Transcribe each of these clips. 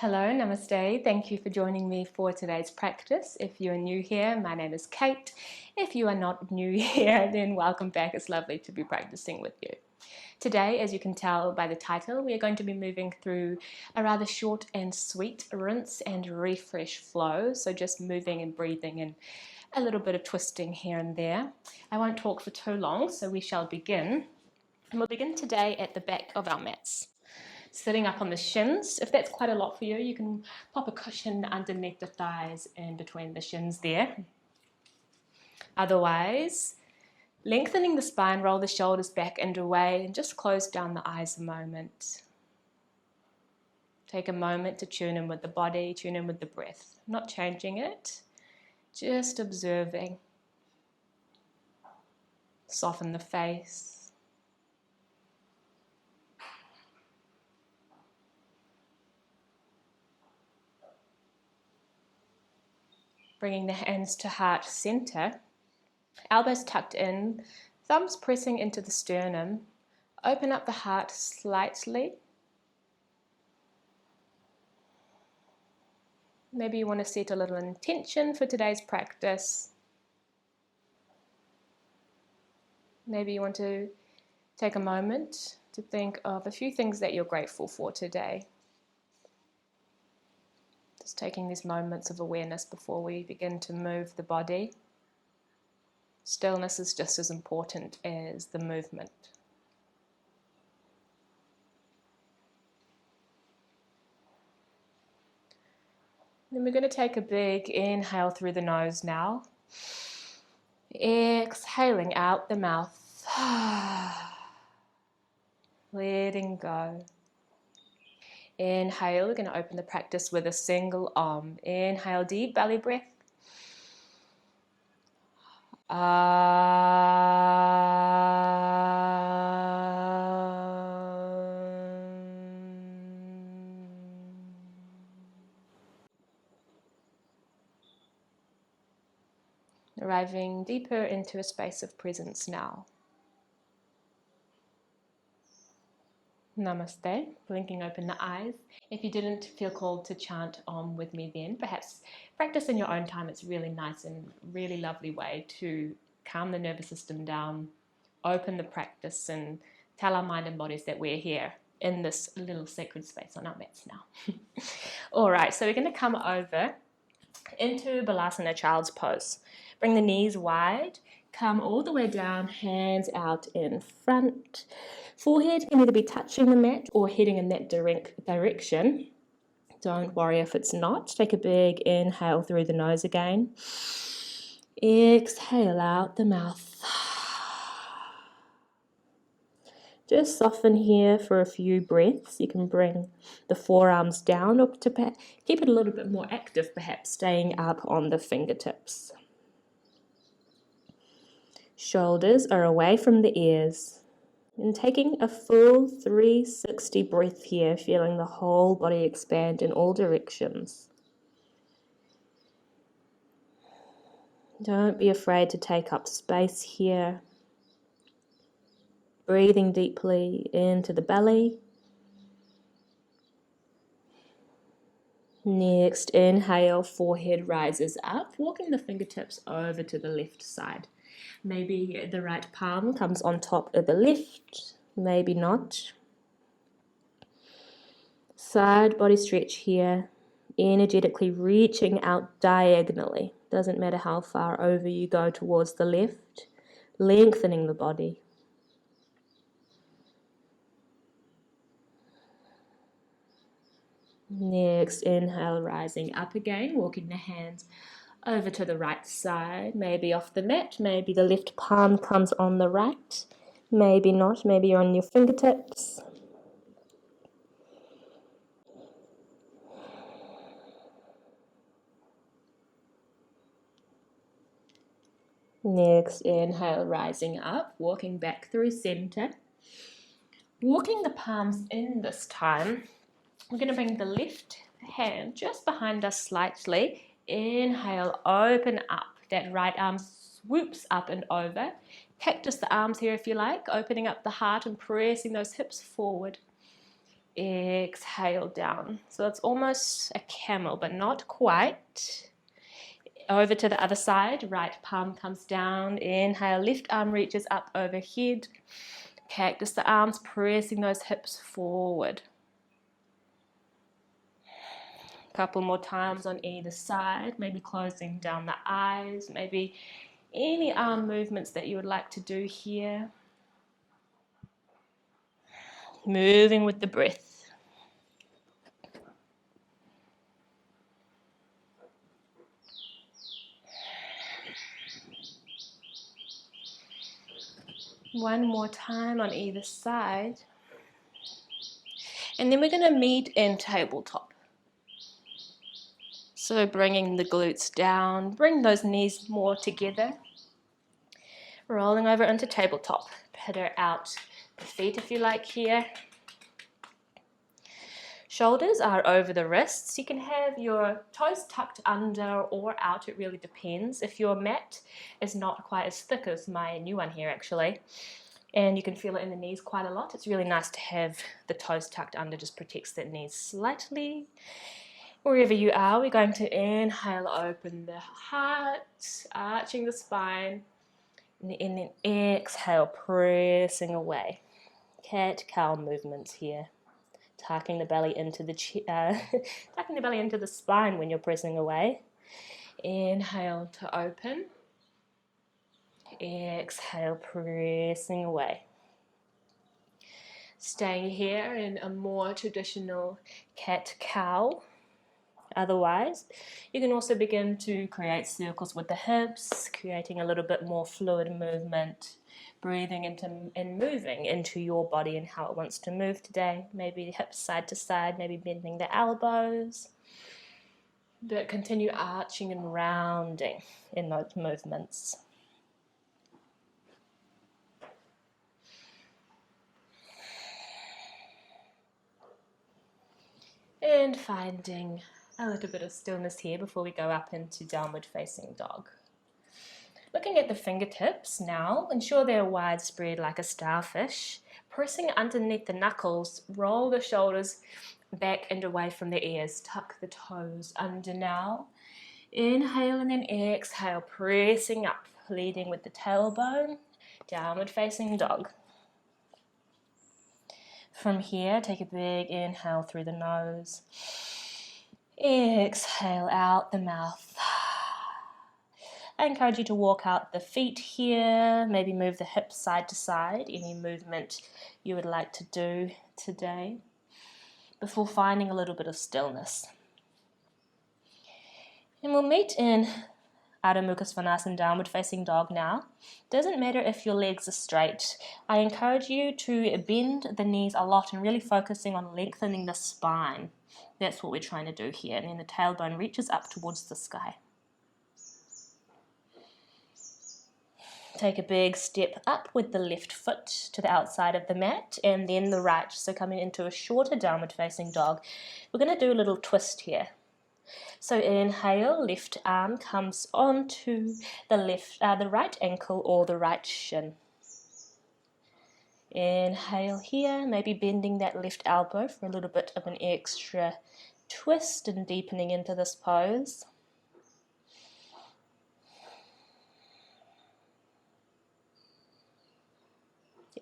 Hello, namaste. Thank you for joining me for today's practice. If you are new here, my name is Kate. If you are not new here, then welcome back. It's lovely to be practicing with you. Today, as you can tell by the title, we are going to be moving through a rather short and sweet rinse and refresh flow. So just moving and breathing and a little bit of twisting here and there. I won't talk for too long, so we shall begin. And we'll begin today at the back of our mats. Sitting up on the shins. If that's quite a lot for you, you can pop a cushion underneath the thighs and between the shins there. Otherwise, lengthening the spine, roll the shoulders back and away, and just close down the eyes a moment. Take a moment to tune in with the body, tune in with the breath. Not changing it, just observing. Soften the face. Bringing the hands to heart center, elbows tucked in, thumbs pressing into the sternum. Open up the heart slightly. Maybe you want to set a little intention for today's practice. Maybe you want to take a moment to think of a few things that you're grateful for today. Just taking these moments of awareness before we begin to move the body. Stillness is just as important as the movement. Then we're going to take a big inhale through the nose now. Exhaling out the mouth. Letting go. Inhale, we're going to open the practice with a single Om. Inhale, deep belly breath. Arriving deeper into a space of presence now. Namaste. Blinking open the eyes. If you didn't feel called to chant Om with me then, perhaps practice in your own time. It's really nice and really lovely way to calm the nervous system down, open the practice, and tell our mind and bodies that we're here in this little sacred space on our mats now. All right, so we're going to come over into Balasana, child's pose. Bring the knees wide, come all the way down, hands out in front. Forehead can either be touching the mat or heading in that direction. Don't worry if it's not. Take a big inhale through the nose again. Exhale out the mouth. Just soften here for a few breaths. You can bring the forearms down or to keep it a little bit more active, perhaps staying up on the fingertips. Shoulders are away from the ears. And taking a full 360 breath here, feeling the whole body expand in all directions. Don't be afraid to take up space here. Breathing deeply into the belly. Next, inhale, forehead rises up, walking the fingertips over to the left side. Maybe the right palm comes on top of the left, maybe not. Side body stretch here, energetically reaching out diagonally. Doesn't matter how far over you go towards the left, lengthening the body. Next, inhale, rising up again, walking the hands over to the right side, maybe off the mat, maybe the left palm comes on the right, maybe not, maybe you're on your fingertips. Next, inhale, rising up, walking back through center. Walking the palms in this time, we're going to bring the left hand just behind us slightly. Inhale, open up. That right arm swoops up and over. Cactus the arms here if you like, opening up the heart and pressing those hips forward. Exhale down. So it's almost a camel, but not quite. Over to the other side, right palm comes down. Inhale, left arm reaches up overhead. Cactus the arms, pressing those hips forward. A couple more times on either side, maybe closing down the eyes, maybe any arm movements that you would like to do here. Moving with the breath. One more time on either side. And then we're going to meet in tabletop. So bringing the glutes down, bring those knees more together. Rolling over into tabletop. Pitter out the feet if you like here. Shoulders are over the wrists. You can have your toes tucked under or out, it really depends. If your mat is not quite as thick as my new one here actually, and you can feel it in the knees quite a lot, it's really nice to have the toes tucked under, just protects the knees slightly. Wherever you are, we're going to inhale, open the heart, arching the spine, and then exhale, pressing away. Cat-cow movements here. Tucking the belly into the tucking the belly into the spine when you're pressing away. Inhale to open. Exhale, pressing away. Staying here in a more traditional cat-cow. Otherwise, you can also begin to create circles with the hips, creating a little bit more fluid movement, breathing into and moving into your body and how it wants to move today. Maybe the hips side to side, maybe bending the elbows. But continue arching and rounding in those movements. And finding a little bit of stillness here before we go up into downward facing dog. Looking at the fingertips now, ensure they're widespread like a starfish. Pressing underneath the knuckles, roll the shoulders back and away from the ears. Tuck the toes under now. Inhale and then exhale, pressing up, leading with the tailbone, downward facing dog. From here, take a big inhale through the nose. Exhale out the mouth. I encourage you to walk out the feet here, maybe move the hips side to side, any movement you would like to do today, before finding a little bit of stillness. And we'll meet in Adho Mukha Svanasana, downward facing dog now. Doesn't matter if your legs are straight. I encourage you to bend the knees a lot and really focusing on lengthening the spine. That's what we're trying to do here. And then the tailbone reaches up towards the sky. Take a big step up with the left foot to the outside of the mat and then the right. So coming into a shorter downward facing dog. We're going to do a little twist here. So inhale, left arm comes onto the right ankle or the right shin. Inhale here, maybe bending that left elbow for a little bit of an extra twist and deepening into this pose.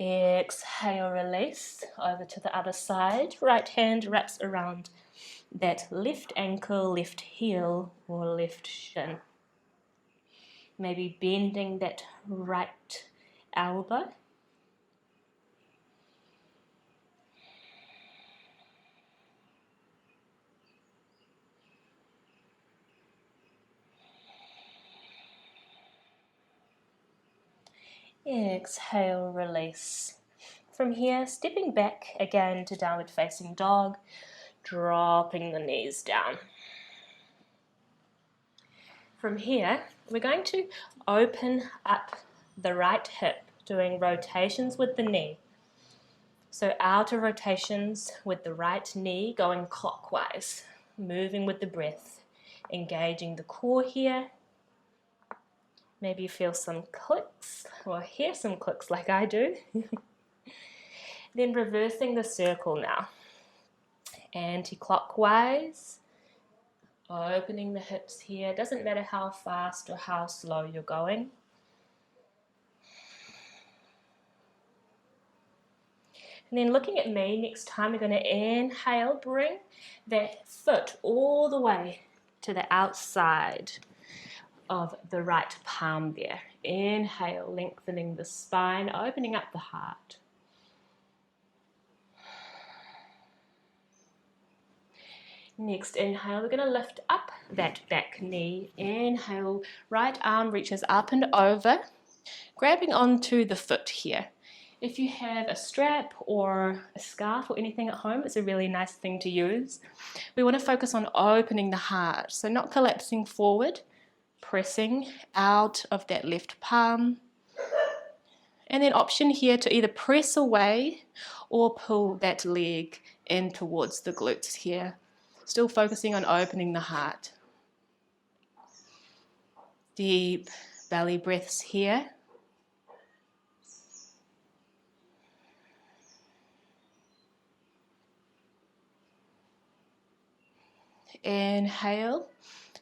Exhale, release over to the other side. Right hand wraps around that left ankle, left heel, or left shin. Maybe bending that right elbow. Exhale, release. From here, stepping back again to downward facing dog, dropping the knees down. From here, we're going to open up the right hip, doing rotations with the knee. So outer rotations with the right knee going clockwise, moving with the breath, engaging the core here. Maybe you feel some clicks or hear some clicks like I do. Then reversing the circle now. Anti-clockwise, opening the hips here. Doesn't matter how fast or how slow you're going. And then looking at me, next time we're going to inhale, bring that foot all the way to the outside of the right palm there. Inhale, lengthening the spine, opening up the heart. Next inhale, we're going to lift up that back knee. Inhale, right arm reaches up and over, grabbing onto the foot here. If you have a strap or a scarf or anything at home, it's a really nice thing to use. We want to focus on opening the heart, so not collapsing forward, pressing out of that left palm. And then option here to either press away or pull that leg in towards the glutes here. Still focusing on opening the heart. Deep belly breaths here. Inhale,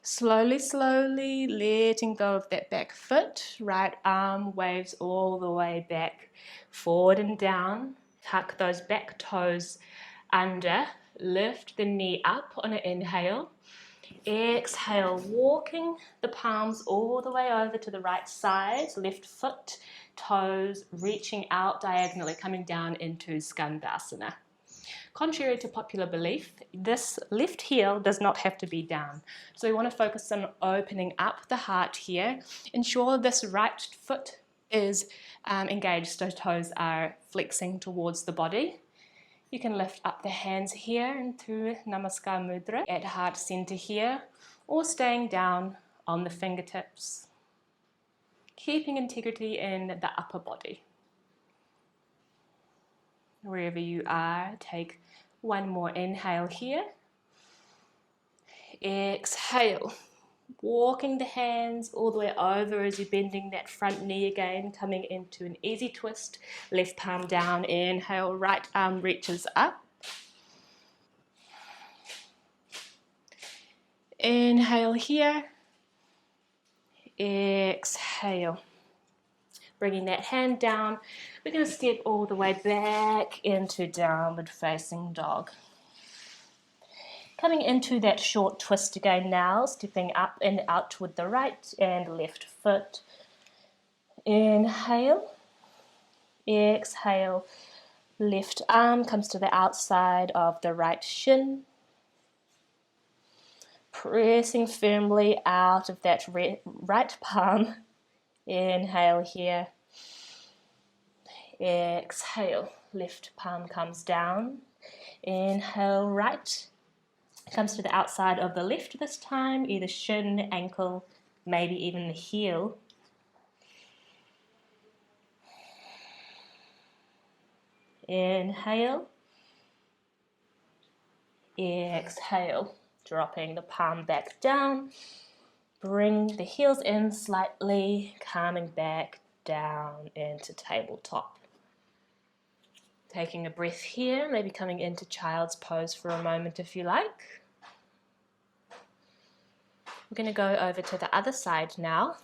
slowly, slowly letting go of that back foot. Right arm waves all the way back, forward and down. Tuck those back toes under. Lift the knee up on an inhale. Exhale, walking the palms all the way over to the right side. Left foot, toes reaching out diagonally, coming down into Skandasana. Contrary to popular belief, this left heel does not have to be down. So we want to focus on opening up the heart here. Ensure this right foot is engaged, so toes are flexing towards the body. You can lift up the hands here into Namaskar Mudra at heart center here, or staying down on the fingertips. Keeping integrity in the upper body. Wherever you are, take one more inhale here. Exhale, walking the hands all the way over as you're bending that front knee again, coming into an easy twist. Left palm down, inhale, right arm reaches up. Inhale here. Exhale. Bringing that hand down, we're going to step all the way back into downward facing dog. Coming into that short twist again now, stepping up and out with the right and left foot. Inhale. Exhale. Left arm comes to the outside of the right shin. Pressing firmly out of that right palm. Inhale here. Exhale, left palm comes down. Inhale, right. Comes to the outside of the left this time, either shin, ankle, maybe even the heel. Inhale. Exhale, dropping the palm back down. Bring the heels in slightly, coming back down into tabletop. Taking a breath here, maybe coming into child's pose for a moment if you like. We're going to go over to the other side now.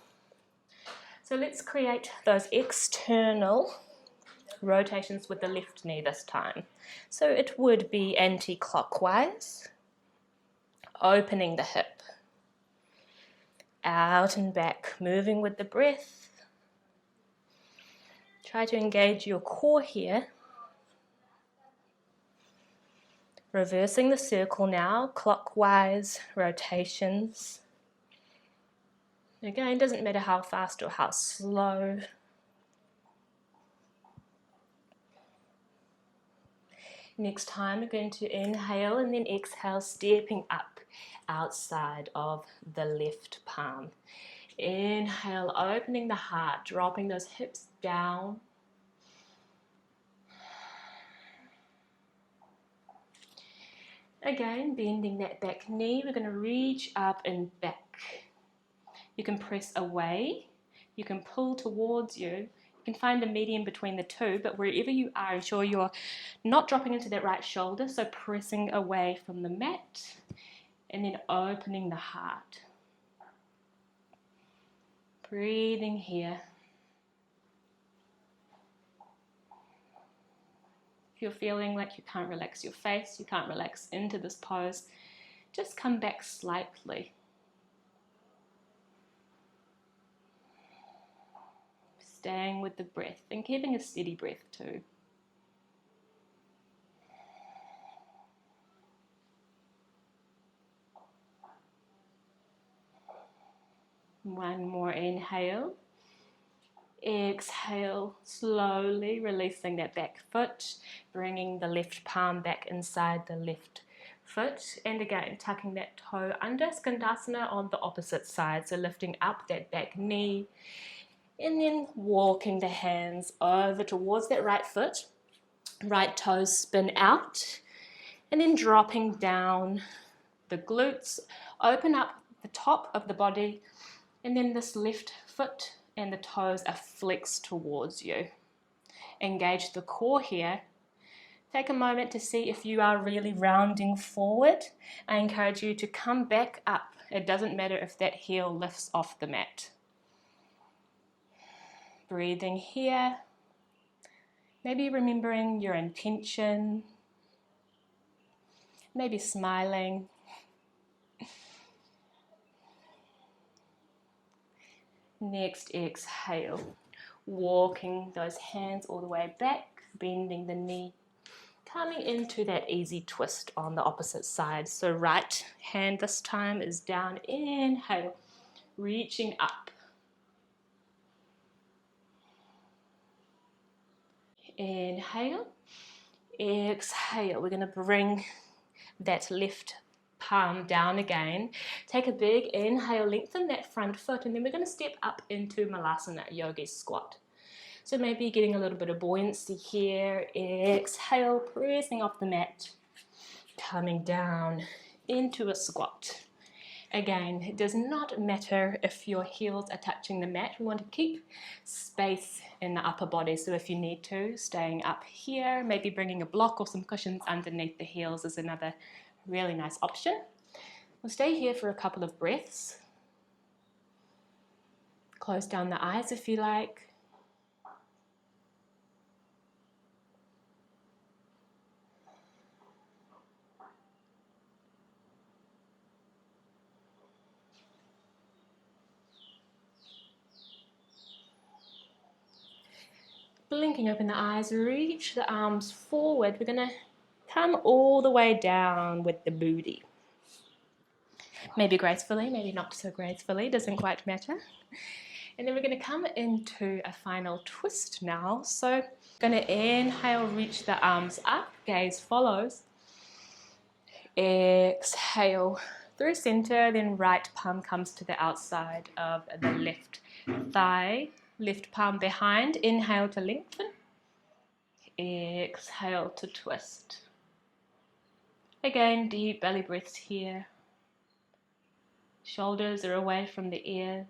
So let's create those external rotations with the left knee this time. So it would be anti-clockwise, opening the hip, out and back, moving with the breath. Try to engage your core here. Reversing the circle now, clockwise rotations. Again, doesn't matter how fast or how slow. Next time we're going to inhale and then exhale, stepping up outside of the left palm. Inhale, opening the heart, dropping those hips down. Again, bending that back knee, we're going to reach up and back. You can press away, you can pull towards you, You can find a medium between the two, but wherever you are, ensure you're not dropping into that right shoulder, so pressing away from the mat, and then opening the heart. Breathing here. If you're feeling like you can't relax your face, you can't relax into this pose, just come back slightly. Staying with the breath and keeping a steady breath too. One more inhale. Exhale, slowly releasing that back foot, bringing the left palm back inside the left foot, and again tucking that toe under, Skandasana on the opposite side, so lifting up that back knee, and then walking the hands over towards that right foot, right toes spin out, and then dropping down the glutes, open up the top of the body, and then this left foot and the toes are flexed towards you. Engage the core here. Take a moment to see if you are really rounding forward. I encourage you to come back up. It doesn't matter if that heel lifts off the mat. Breathing here. Maybe remembering your intention. Maybe smiling. Next, exhale. Walking those hands all the way back, bending the knee. Coming into that easy twist on the opposite side. So right hand this time is down. Inhale, reaching up. Inhale. Exhale. We're going to bring that left palm down again. Take a big inhale, lengthen that front foot, and then we're going to step up into Malasana, yogi squat. So maybe getting a little bit of buoyancy here. Exhale, pressing off the mat, coming down into a squat. Again, it does not matter if your heels are touching the mat. We want to keep space in the upper body. So if you need to, staying up here, maybe bringing a block or some cushions underneath the heels is another really nice option. We'll stay here for a couple of breaths. Close down the eyes if you like. Blinking open the eyes, reach the arms forward. We're going to come all the way down with the booty. Maybe gracefully, maybe not so gracefully, doesn't quite matter. And then we're going to come into a final twist now. So going to inhale, reach the arms up, gaze follows. Exhale through center, then right palm comes to the outside of the left thigh. Left palm behind, inhale to lengthen. Exhale to twist. Again, deep belly breaths here. Shoulders are away from the ears.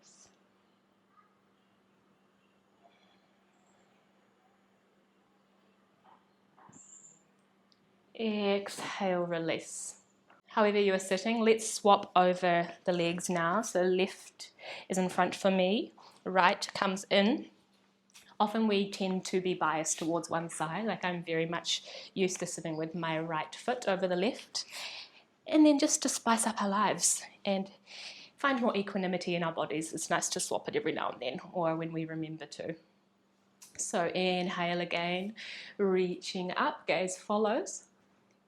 Exhale, release. However you are sitting, let's swap over the legs now. So left is in front for me, right comes in. Often we tend to be biased towards one side, like I'm very much used to sitting with my right foot over the left. And then just to spice up our lives and find more equanimity in our bodies, it's nice to swap it every now and then, or when we remember to. So inhale again, reaching up, gaze follows.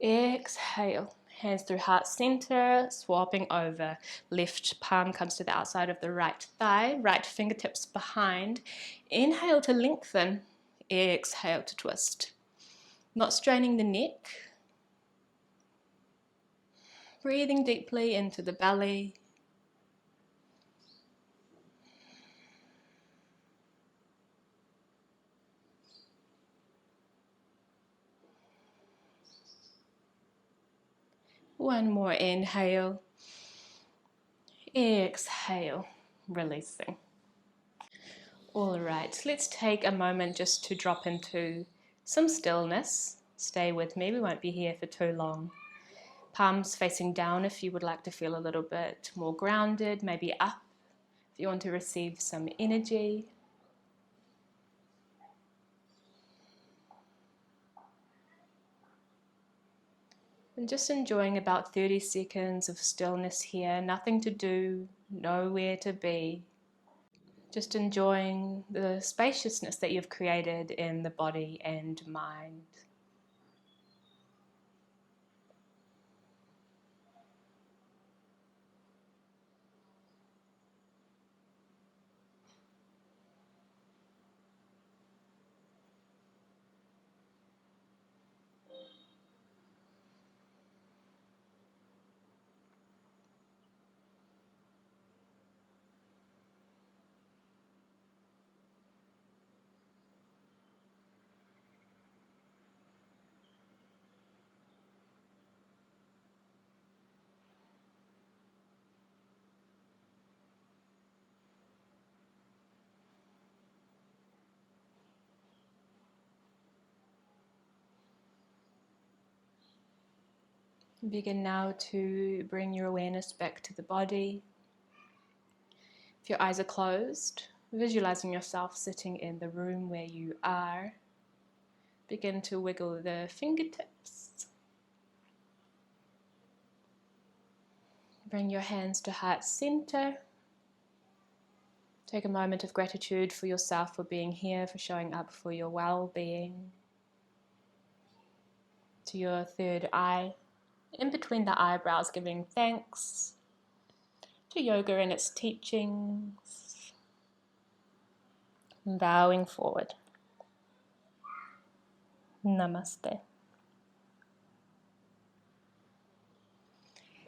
Exhale, hands through heart center, swapping over. Left palm comes to the outside of the right thigh, right fingertips behind. Inhale to lengthen, exhale to twist. Not straining the neck. Breathing deeply into the belly. One more inhale. Exhale, releasing. All right, let's take a moment just to drop into some stillness. Stay with me, we won't be here for too long. Palms facing down if you would like to feel a little bit more grounded, maybe up if you want to receive some energy. And just enjoying about 30 seconds of stillness here, nothing to do, nowhere to be. Just enjoying the spaciousness that you've created in the body and mind. Begin now to bring your awareness back to the body. If your eyes are closed, visualizing yourself sitting in the room where you are, begin to wiggle the fingertips. Bring your hands to heart center. Take a moment of gratitude for yourself for being here, for showing up for your well-being. To your third eye, in between the eyebrows, giving thanks to yoga and its teachings. Bowing forward. Namaste.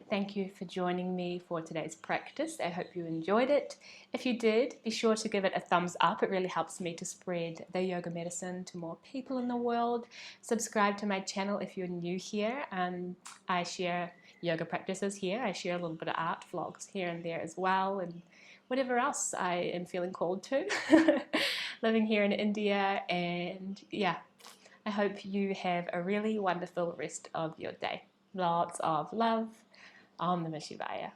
Thank you for joining me for today's practice. I hope you enjoyed it. If you did, be sure to give it a thumbs up. It really helps me to spread the yoga medicine to more people in the world. Subscribe to my channel if you're new here. I share yoga practices here. I share a little bit of art vlogs here and there as well, and whatever else I am feeling called to. Living here in India, and yeah, I hope you have a really wonderful rest of your day. Lots of love. Om Namah Shivaya.